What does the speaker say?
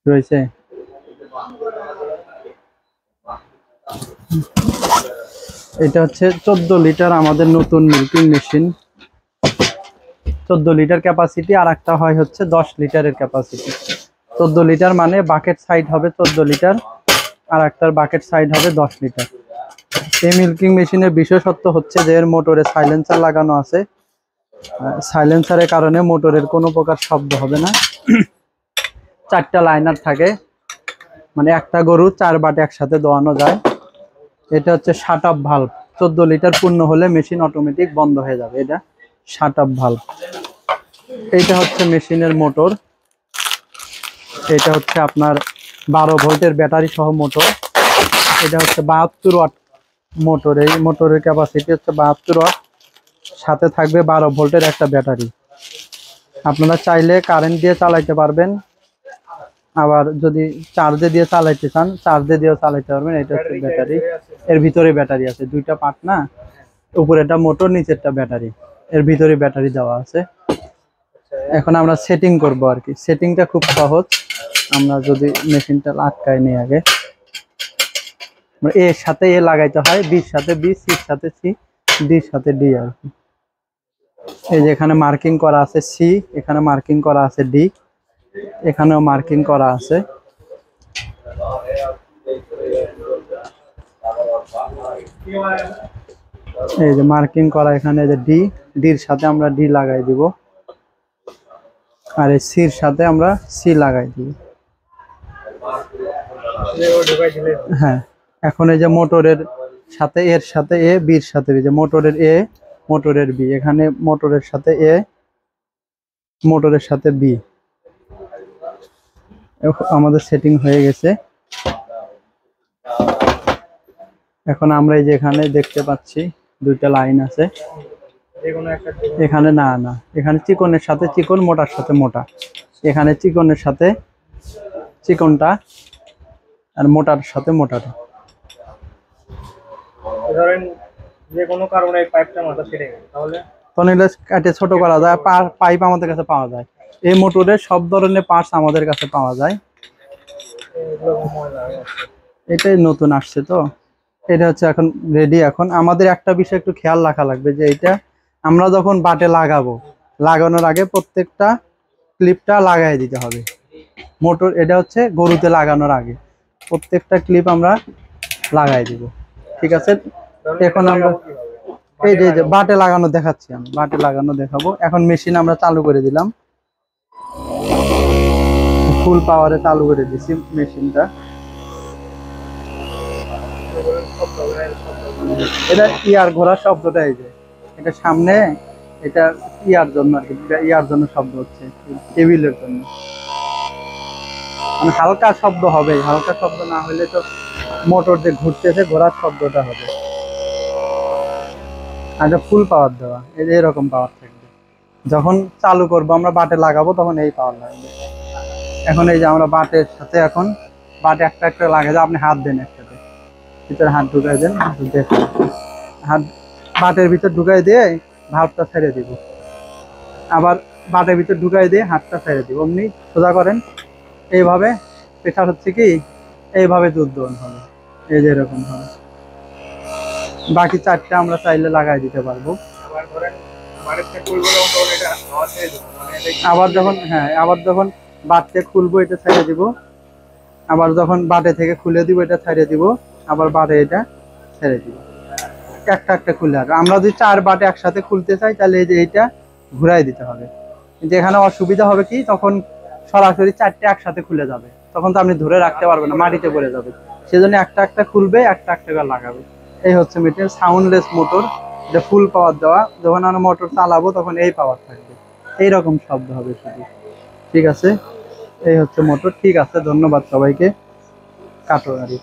রয়েছে। এটা হচ্ছে 14 লিটার আমাদের নতুন মিল্কিং মেশিন। 14 লিটার ক্যাপাসিটি, আর একটা হয় হচ্ছে 10 লিটারের ক্যাপাসিটি। 14 লিটার মানে বাকেট সাইড হবে 14 লিটার, আর একটার বাকেট সাইড হবে 10 লিটার। এই মিল্কিং মেশিনের বিশেষত্ব হচ্ছে যে এর মোটরে সাইলেন্সার লাগানো আছে। সাইলেন্সারের কারণে মোটরের কোনো প্রকার শব্দ হবে না। 4টা লাইনার থাকে, মানে একটা গরু 4 বাটে একসাথে দোয়ানো যায়। এটা হচ্ছে শাট অফ ভালভ। 14 লিটার পূর্ণ হলে মেশিন অটোমেটিক বন্ধ হয়ে যাবে, এটা শাট অফ ভালভ। এইটা হচ্ছে মেশিনের মোটর। এটা হচ্ছে আপনার 12 ভোল্টের ব্যাটারি সহ মোটর। এটা হচ্ছে 72 ওয়াট মোটর। এই মোটরের ক্যাপাসিটি হচ্ছে 72 ওয়াট, সাথে থাকবে 12 ভোল্টের একটা ব্যাটারি। আপনারা চাইলে কারেন্ট দিয়ে চালাইতে পারবেন, আবার যদি চার্জে দিয়ে চালাইতে চান চার্জে দিয়েও চালাইতে পারবেন। এটা হচ্ছে ব্যাটারি, এর ভিতরে ব্যাটারি আছে, দুইটা পার্ট না, উপরেরটা মোটর নিচেরটা ব্যাটারি, এর ভিতরে ব্যাটারি দেওয়া আছে। এখন আমরা সেটিং করব আর কি। সেটিংটা খুব সহজ। আমরা যদি মেশিনটা আটকায় নিই আগে, এর সাথে এ লাগাইতে হয়, বির সাথে বি, সির সাথে সি, ডির সাথে ডি আর কি। এই যে এখানে মার্কিং করা আছে সি, এখানে মার্কিং করা আছে ডি, এখানেও মার্কিং করা আছে। এই যে মার্কিং করা এখানে যে ডি, ডির সাথে আমরা ডি লাগাই দিব, আর এই সির সাথে আমরা সি লাগাই দিব। হ্যাঁ, এখন এই যে মোটরের সাথে এর সাথে এ, বির সাথে বি, যে মোটরের এ, মোটরের বি, এখানে মোটরের সাথে এ, মোটরের সাথে বি। আমাদের সেটিং হয়ে গেছে। এখন আমরা এই যে এখানে দেখতে পাচ্ছি দুইটা লাইন আছে। এখানে না না, এখানে চিকনের সাথে চিকন, মোটার সাথে মোটা। এখানে চিকনের সাথে চিকনটা, আর মোটার সাথে মোটাটা। ধরেন যে কোনো কারণে পাইপটা মাথা ছিঁড়ে গেছে, তাহলে কাটে ছোট করা যায়। পাইপ আমাদের কাছে পাওয়া যায়, এই মোটরের সব ধরনের পার্টস আমাদের কাছে পাওয়া যায়। এটাই নতুন আসছে তো, এটা হচ্ছে এখন রেডি। এখন আমাদের একটা বিষয় একটু খেয়াল রাখা লাগবে, যে এটা আমরা যখন বাটে লাগাবো, লাগানোর আগে প্রত্যেকটা ক্লিপটা লাগাই দিতে হবে। মোটর এটা হচ্ছে গরুতে লাগানোর আগে প্রত্যেকটা ক্লিপ আমরা লাগাই দিব, ঠিক আছে? এখন আমরা এই যে বাটে লাগানো দেখাচ্ছি, আমি বাটে লাগানো দেখাবো। এখন মেশিন আমরা চালু করে দিলাম, ফুল পাওয়ারে চালু করে দিছি মেশিনটা। এটা ইয়ার ঘোরার শব্দটা, এই যে এটা সামনে, এটা ইয়ার জন্য আর কি, ইয়ার জন্য শব্দ হচ্ছে, টেবিলের জন্য। মানে হালকা শব্দ হবে, হালকা শব্দ না হলে তো মোটর যে ঘুরতেছে ঘোরার শব্দটা হবে। আর ফুল পাওয়ার দেওয়া, এই যে এরকম পাওয়ার থাকবে। যখন চালু করবো আমরা বাটে লাগাবো তখন এই পাওয়ার লাগবে। এখন এই যে আমরা বাটের সাথে এখন বাটে একটা একটা লাগাই, আপনি হাত দেন একসাথে, ভিতরে হাত ঢুকাই দেন, হাত বাটের ভিতর ঢুকাই দিয়ে ভাল্বটা ছেড়ে দিব, আবার বাটের ভিতর ঢুকাই দিয়ে হাতটা ছেড়ে দিব, অমনি সোজা করেন। এইভাবে প্রেশার হচ্ছে কি, এইভাবে দুধ দোহন হবে, এই যে এরকম হবে। বাকি 4টা আমরা চাইলে লাগাই দিতে পারবো। আবার যখন আবার যখন বাটে খুলবো এটা ছেড়ে দিব, আবার যখন বাটে থেকে খুলে দিব এটা ছেড়ে দিব, আবার বাটে এটা ছেড়ে দিব, একটা একটা খুলে আসবে। আমরা যদি 4 বাটে একসাথে খুলতে চাই তাহলে এই যে এইটা ঘুরাই দিতে হবে। কিন্তু এখানে অসুবিধা হবে কি, তখন সরাসরি 4টে একসাথে খুলে যাবে, তখন তো আপনি ধরে রাখতে পারবেন না, মাটিতে পড়ে যাবে। সেজন্য একটা একটা খুলবে, একটা একটা করে লাগাবে। এই হচ্ছে মেশিন, সাউন্ডলেস মোটর, এটা ফুল পাওয়ার দেওয়া। যখন আমরা মোটর চালাবো তখন এই পাওয়ার থাকবে, এইরকম শব্দ হবে শুধু, ঠিক আছে? এই হচ্ছে মোটর। ঠিক আছে, ধন্যবাদ সবাইকে। কাটো গাড়ি।